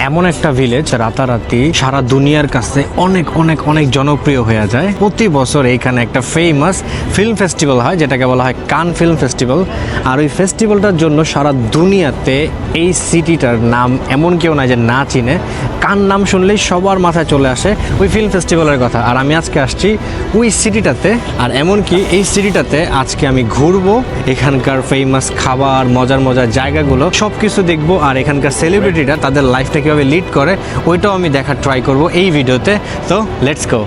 এমন একটা ভিলেজ রাতারাতি সারা দুনিয়ার কাছে অনেক অনেক অনেক জনপ্রিয় হয়ে যায়। প্রতি বছর এইখানে একটা ফেমাস ফিল্ম ফেস্টিভ্যাল হয়, যেটাকে বলা হয় কান ফিল্ম ফেস্টিভ্যাল। আর ওই ফেস্টিভ্যালটার জন্য সারা দুনিয়াতে এই সিটিটার নাম এমন কেউ নাই যে না চিনে। কান নাম শুনলেই সবার মাথায় চলে আসে ওই ফিল্ম ফেস্টিভ্যালের কথা। আর আমি আজকে আসছি ওই সিটিটাতে, আর এমনকি এই সিটিটাতে আজকে আমি ঘুরবো, এখানকার ফেমাস খাবার, মজার মজার জায়গাগুলো সব কিছু দেখবো। আর এখানকার সেলিব্রিটিরা তাদের লাইফটা কীভাবে লিড করে ওইটাও আমি দেখার ট্রাই করব এই ভিডিওতে। তো লেটস গো।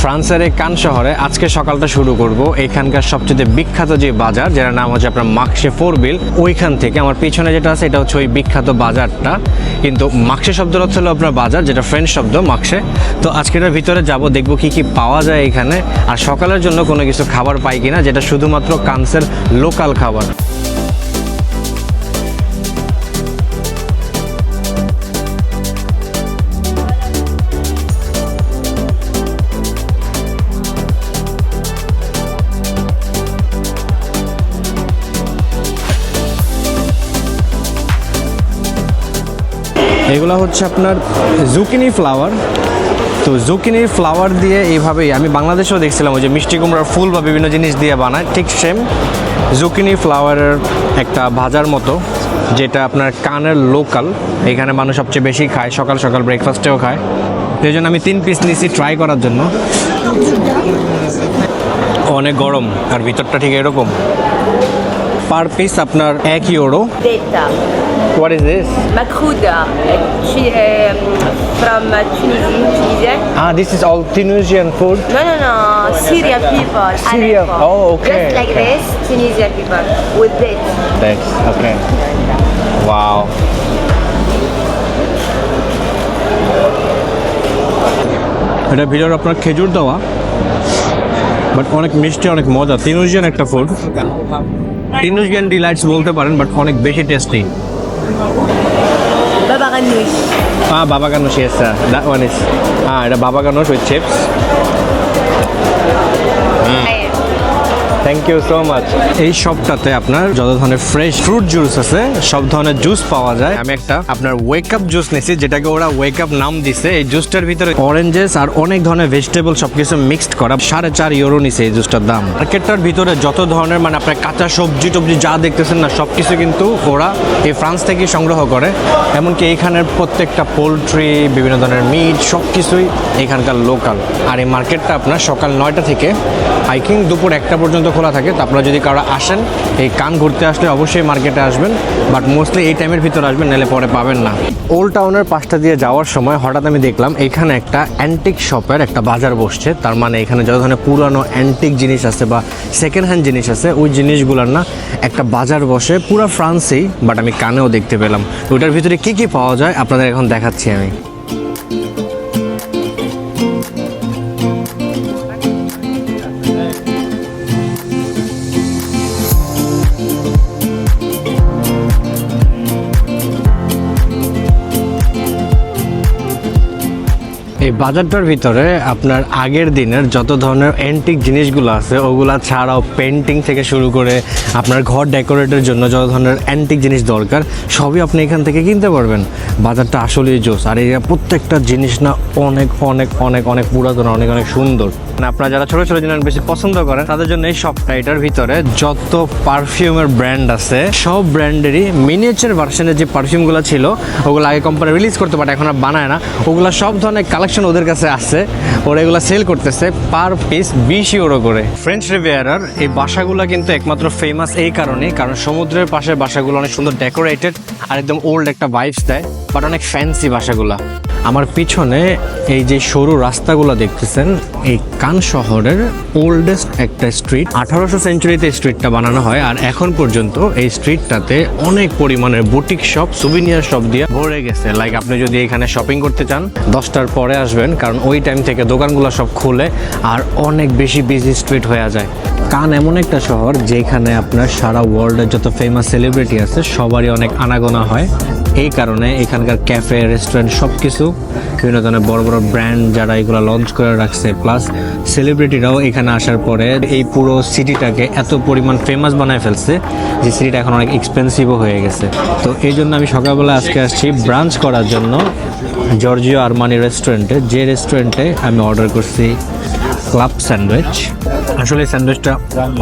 ফ্রান্সের এই কান শহরে আজকে সকালটা শুরু করব এখানকার সবচেয়ে বিখ্যাত যে বাজার, যেটার নাম হচ্ছে আপনার মার্শে ফোরবিল। ওইখান থেকে আমার পিছনে যেটা আছে এটা হচ্ছে ওই বিখ্যাত বাজারটা, কিন্তু মার্শে শব্দের অর্থ হলো আপনার বাজার, যেটা ফ্রেঞ্চ শব্দ মার্শে। তো আজকে এটার ভিতরে যাব, দেখব কি কি পাওয়া যায় এখানে, আর সকালের জন্য কোনো কিছু খাবার পাই কিনা যেটা শুধুমাত্র কানসের লোকাল খাবার। এগুলো হচ্ছে আপনার জুকিনি ফ্লাওয়ার। তো জুকিনি ফ্লাওয়ার দিয়ে এইভাবেই আমি বাংলাদেশেও দেখছিলাম ওই যে মিষ্টি কুমড়ার ফুল বা বিভিন্ন জিনিস দিয়ে বানায়, ঠিক সেম জুকিনি ফ্লাওয়ারের একটা ভাজার মতো, যেটা আপনার কানের লোকাল। এখানে মানুষ সবচেয়ে বেশি খায়, সকাল সকাল ব্রেকফাস্টেও খায়। সেই জন্য আমি 3 পিস নিয়েছি ট্রাই করার জন্য। অনেক গরম, আর ভিতরটা ঠিক এরকম। পার পিস আপনার 1 euro. What is this? Makrouda, from Tunisian. This is all Tunisian food? No, Syrian people. Syria. Aleppo. Oh, okay. Just like Okay. this, Tunisian people with this. That's okay. Wow. এটা ভিতরে আপনার খেজুর দেওয়া, but অনেক মিষ্টি, অনেক মজা। তিনুজিয়ান একটা ফুড, তিনুজিয়ান ডিলাইটস বলতে পারেন, বাট অনেক বেশি tasty. Baba ganoush. Baba ganoush, yes sir. That one is এটা বাবা ganoush with chips. Thank you so much. এই শপটাতে আপনার যত ধরনের ফ্রেশ ফ্রুট জুস আছে সব ধরনের জুস পাওয়া যায়। আমি একটা আপনার ওয়েক আপ জুস নিয়েছি, যেটাকে ওরা ওয়েক আপ নাম দিছে। এই জুসটার ভিতরে অরেঞ্জেস আর অনেক ধরনের ভেজিটেবল সবকিছু মিক্সড করা। 4.5 ইউরো নিছে এই জুসটার দাম। মার্কেটটার ভিতরে যত ধরনের মানে আপনার কাঁচা সবজি টবজি যা দেখতেছেন না, সবকিছু কিন্তু ওরা এই ফ্রান্স থেকে সংগ্রহ করে। এমনকি এইখানের প্রত্যেকটা পোলট্রি, বিভিন্ন ধরনের মিট সবকিছুই এখানকার লোকাল। আর এই মার্কেটটা আপনার সকাল 9টা থেকে আই থিঙ্ক দুপুর 1টা পর্যন্ত খোলা থাকে। তো আপনারা যদি কারো আসেন এই কান ঘুরতে আসলে অবশ্যই মার্কেটে আসবেন, বাট মোস্টলি এই টাইমের ভিতরে আসবেন, নাহলে পরে পাবেন না। ওল্ড টাউনের পাশটা দিয়ে যাওয়ার সময় হঠাৎ আমি দেখলাম এখানে একটা অ্যান্টিক শপের একটা বাজার বসছে। তার মানে এখানে যত ধরনের পুরানো অ্যান্টিক জিনিস আছে বা সেকেন্ড হ্যান্ড জিনিস আছে, ওই জিনিসগুলোর না একটা বাজার বসে পুরো ফ্রান্সেই, বাট আমি কানেও দেখতে পেলাম। ওইটার ভিতরে কি কি পাওয়া যায় আপনাদের এখন দেখাচ্ছি আমি। এই বাজারটার ভিতরে আপনার আগের দিনের যত ধরনের অ্যান্টিক জিনিসগুলো আছে ওগুলা ছাড়াও পেন্টিং থেকে শুরু করে আপনার ঘর ডেকোরেটের জন্য যত ধরনের অ্যান্টিক জিনিস দরকার সবই আপনি এখান থেকে কিনতে পারবেন। বাজারটা আসলেই জোস। আর এই প্রত্যেকটা জিনিস না অনেক অনেক অনেক অনেক পুরাতন, অনেক অনেক সুন্দর। মানে আপনারা যারা ছোটো ছোটো জিনিস বেশি পছন্দ করেন তাদের জন্য এই শপটা। এটার ভিতরে যত পারফিউমের ব্র্যান্ড আছে সব ব্র্যান্ডেরই মিনিয়েচার ভার্সনের যে পারফিউমগুলো ছিল ওগুলো আগে কোম্পানি রিলিজ করতে পারে, এখন আর বানায় না। ওগুলো সব ধরনের কালেকশন ওদের কাছে আছে, ওরা এগুলো সেল করতেছে পার পিস 20 ইউরো করে। ফ্রেঞ্চ রিভিয়েরার এই বাসাগুলো কিন্তু একমাত্র ফেমাস এই কারণেই, কারণ সমুদ্রের পাশের বাসাগুলো অনেক সুন্দর ডেকোরেটেড আর একদম ওল্ড একটা ভাইবস দেয়, বাট অনেক ফ্যান্সি বাসাগুলো। আমার পিছনে এই যে সরু রাস্তাগুলো দেখতেছেন, এই কান শহরের ওল্ডেস্ট একটা স্ট্রিট। 1800 সেঞ্চুরিতে স্ট্রিটটা বানানো হয়, আর এখন পর্যন্ত এই স্ট্রিটটাতে অনেক পরিমাণের বুটিক শপ, সুভিনিয়ার শপ দিয়ে ভরে গেছে। লাইক আপনি যদি এখানে শপিং করতে চান 10টার পরে আসবেন, কারণ ওই টাইম থেকে দোকানগুলো সব খুলে আর অনেক বেশি বিজি স্ট্রিট হয়ে যায়। কান এমন একটা শহর যেখানে আপনার সারা ওয়ার্ল্ডের যত ফেমাস সেলিব্রিটি আছে সবারই অনেক আনাগোনা হয়। এই কারণে এখানকার ক্যাফে, রেস্টুরেন্ট সব কিছু, বিভিন্ন ধরনের বড় বড় ব্র্যান্ড যারা এগুলো লঞ্চ করে রাখছে, প্লাস সেলিব্রিটিরাও এখানে আসার পরে এই পুরো সিটিটাকে এত পরিমাণ ফেমাস বানায় ফেলছে যে সিটিটা এখন অনেক এক্সপেন্সিভও হয়ে গেছে। তো এই জন্য আমি সকালবেলা আজকে আসছি ব্রাঞ্চ করার জন্য জর্জিও আরমানি রেস্টুরেন্টে, যে রেস্টুরেন্টে আমি অর্ডার করছি ক্লাব স্যান্ডউইচ। আসলে স্যান্ডউইচটা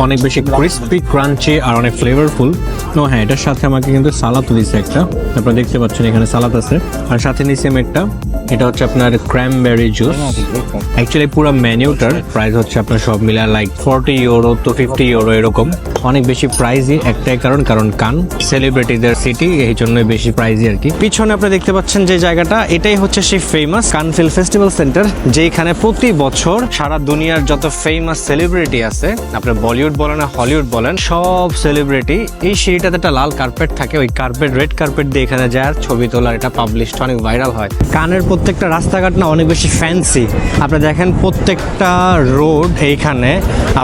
অনেক বেশি ক্রিস্পি, ক্রাঞ্চি আর অনেক ফ্লেভারফুল। ও হ্যাঁ, এটার সাথে আমাকে কিন্তু সালাদও দিচ্ছে একটা, আপনারা দেখতে পাচ্ছেন এখানে সালাদ আছে। আর সাথে নিচ্ছি আমি একটা, এটা হচ্ছে আপনার ক্র্যানবেরি জুস। অ্যাকচুয়ালি পুরো মেনিউটার প্রাইস হচ্ছে আপনার সব মিলে লাইক 40 ইউরো তো 50 ইউরো এরকম। অনেক বেশি প্রাইজই, একটাই কারণ কান সেলিব্রিটিদের সিটি, এই জন্যই বেশি প্রাইজই আর কি। পিছনে আপনি দেখতে পাচ্ছেন যে জায়গাটা, এটাই হচ্ছে সেই ফেমাস কান ফিল্ম ফেস্টিভ্যাল সেন্টার, যেখানে প্রতি বছর সারা দুনিয়ার যত ফেমাস সেলিব্রিটি আছে, আপনার বলিউড বলেন আর হলিউড বলেন, সব সেলিব্রিটি এই সিঁড়িটাতে একটা লাল কার্পেট থাকে, ওই কার্পেট, রেড কার্পেট দিয়ে এখানে যায় আর ছবি তোলার, এটা পাবলিশ অনেক ভাইরাল হয়। কানের প্রত্যেকটা রাস্তাঘাট না অনেক বেশি ফ্যান্সি। আপনি দেখেন প্রত্যেকটা রোড এইখানে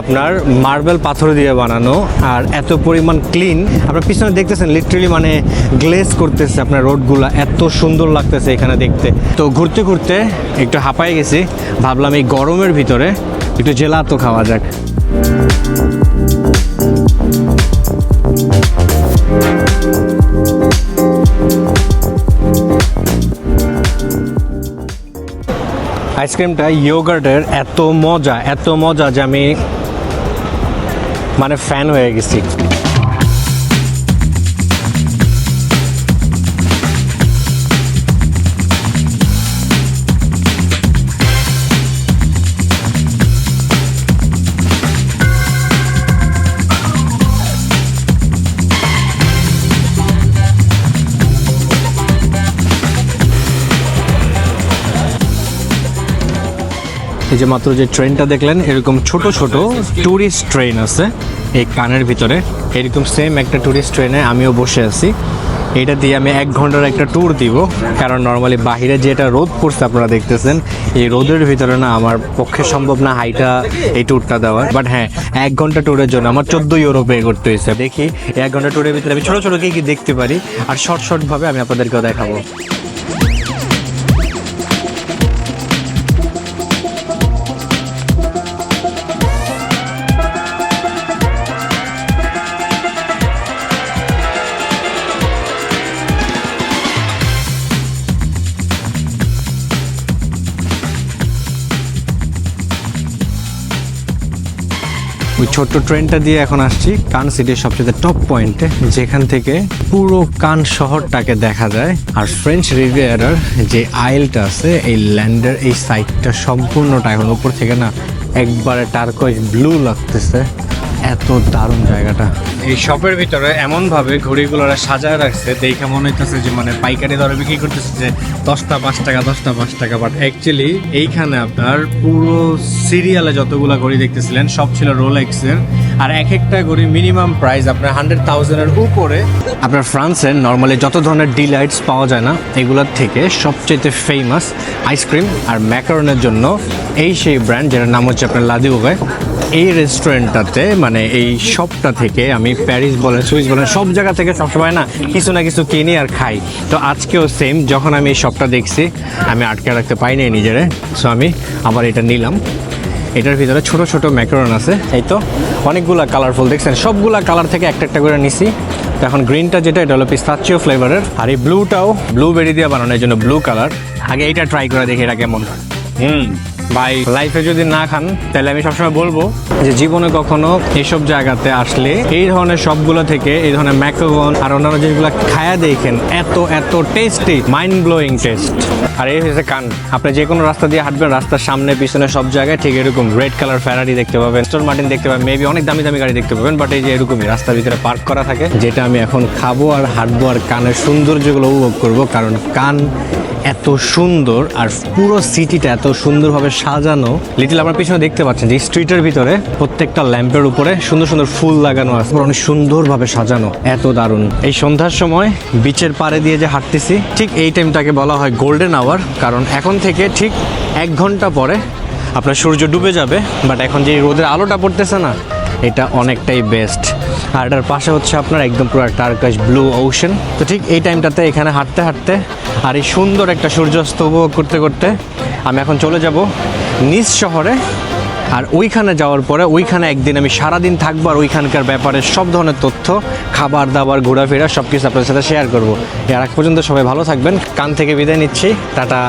আপনার মার্বেল পাথর দিয়ে বানানো, আর এত পরিমাণ ক্লিন। আপনার পিছনে দেখতেছেন লিটারালি মানে গ্লেজ করতেছে আপনার রোডগুলা, এত সুন্দর লাগতেছে এখানে দেখতে। তো ঘুরতে ঘুরতে একটু হাঁপাই গেছি, ভাবলাম এই গরমের ভিতরে একটু জেলাতো খাওয়া যাক। আইসক্রিমটা ইয়োগার্টের এত মজা যে আমি মানে ফ্যান হয়ে গেছি। এই যে মাত্র যে ট্রেনটা দেখলেন, এরকম ছোট ছোট ট্যুরিস্ট ট্রেন আছে এই কানের ভিতরে। এরকম সেম একটা ট্যুরিস্ট ট্রেনে আমিও বসে আছি। এটা দিয়ে আমি 1 ঘন্টার একটা ট্যুর দিব, কারণ নর্মালি বাহিরে যেটা রোদ পড়ছে আপনারা দেখতেছেন, এই রোদের ভিতরে না আমার পক্ষে সম্ভব না হাইটা এই ট্যুরটা দেওয়া। বাট হ্যাঁ, 1 ঘন্টা ট্যুরের জন্য আমার 14 ইউরো পে করতে হয়েছে। দেখি 1 ঘন্টা ট্যুরের ভিতরে আমি ছোট ছোট কি দেখতে পারি, আর শর্ট ভাবে আমি আপনাদেরকেও দেখাবো। ওই ছোট্ট ট্রেনটা দিয়ে এখন আসছি কান সিটির সবচেয়ে টপ পয়েন্টে, যেখান থেকে পুরো কান শহরটাকে দেখা যায়। আর ফ্রেঞ্চ রিভিয়েরার যে আইলটা আছে, এই ল্যান্ডের এই সাইডটা সম্পূর্ণটা এখন উপর থেকে না একবারে টার্কোয়েজ ব্লু লাগতেছে, এত দারুণ জায়গাটা। এই শপের ভিতরে এমনভাবে ঘড়িগুলোরা সাজায় রাখছে, দেখে মনে হইতেছে যে মানে পাইকারি দরে বিক্রি করতেছে যে 10টা 5 টাকা 10টা 5 টাকা। বাট অ্যাকচুয়ালি এইখানে আপনার পুরো সিরিয়ালে যতগুলো ঘড়ি দেখতেছিলেন সব ছিল রোলেক্সের, আর এক একটা ঘড়ি মিনিমাম প্রাইস আপনার 100,000-এর উপরে। আপনার ফ্রান্সের নর্মালি যত ধরনের ডিলাইটস পাওয়া যায় না, এগুলোর থেকে সবচেয়ে ফেমাস আইসক্রিম আর ম্যাকারনের জন্য এই সেই ব্র্যান্ড, যেটার নাম হচ্ছে আপনার লা দিওগায়। এই রেস্টুরেন্টটাতে মানে এই শপটা থেকে আমি প্যারিস বলেন, সুইস বলেন, সব জায়গা থেকে সবসময় না কিছু না কিছু কিনি আর খাই। তো আজকেও সেম, যখন আমি এই শপটা দেখছি আমি আটকে রাখতে পাইনি নিজেরে, সো আমি আবার এটা নিলাম। এটার ভিতরে ছোট ছোট ম্যাকারন আছে, এই তো অনেকগুলা কালারফুল, দেখছেন সবগুলা কালার থেকে একটা একটা করে নিছি। তো এখন গ্রিনটা যেটা, এটা হলো পিস্তাচিও ফ্লেভারের, আর এই ব্লুটাও ব্লুবেরি দিয়ে বানানো, এই জন্য ব্লু কালার। আগে এইটা ট্রাই করে দেখি এটা কেমন। ভাই লাইফে যদি না খান তাহলে আমি সবসময় বলবো যে জীবনে কখনো এইসব জায়গাতে আসলে এই ধরনের সবগুলো থেকে এই ধরনের ম্যাকারন আর অন্যান্য জিনিসগুলো খায়া দেখেন, এত এত টেস্টি, মাইন্ড ব্লোয়িং টেস্ট। আর এই হচ্ছে কান, আপনি যে কোনো রাস্তা দিয়ে হাঁটবেন, রাস্তার সামনে পিছনে সব জায়গায় ঠিক এরকম রেড কালার ফেরারি দেখতে পাবেন, স্টোর মার্টিন দেখতে পাবেন, মেবি অনেক দামি দামি গাড়ি দেখতে পাবেন, বাট এই যে এরকমই রাস্তার ভিতরে পার্ক করা থাকে, যেটা আমি এখন খাবো আর হাঁটবো আর কানের সৌন্দর্যগুলো উপভোগ করবো। কারণ কান এত সুন্দর আর পুরো সিটিটা এত সুন্দরভাবে সাজানো। লিটল আপনার পিছনে দেখতে পাচ্ছেন যে স্ট্রিটের ভিতরে প্রত্যেকটা ল্যাম্পের উপরে সুন্দর সুন্দর ফুল লাগানো আছে, অনেক সুন্দরভাবে সাজানো, এত দারুণ। এই সন্ধ্যার সময় বিচের পাড়ে দিয়ে যে হাঁটতেছি, ঠিক এই টাইমটাকে বলা হয় গোল্ডেন আওয়ার, কারণ এখন থেকে ঠিক 1 ঘন্টা পরে আপনার সূর্য ডুবে যাবে। বাট এখন যে রোদের আলোটা পড়তেছে না, এটা অনেকটাই বেস্ট। আর এটার পাশে হচ্ছে আপনার একদম পুরো টার্কাশ ব্লু ওশেন। তো ঠিক এই টাইমটাতে এখানে হাঁটতে হাঁটতে আর এই সুন্দর একটা সূর্যাস্ত উপভোগ করতে করতে আমি এখন চলে যাব নিজ শহরে। আর ওইখানে যাওয়ার পরে ওইখানে একদিন আমি সারাদিন থাকবো, আর ওইখানকার ব্যাপারে সব ধরনের তথ্য, খাবার দাবার, ঘোরাফেরা সব কিছু আপনাদের সাথে শেয়ার করবো। এর আগ পর্যন্ত সবাই ভালো থাকবেন। কান থেকে বিদায় নিচ্ছি, টাটা।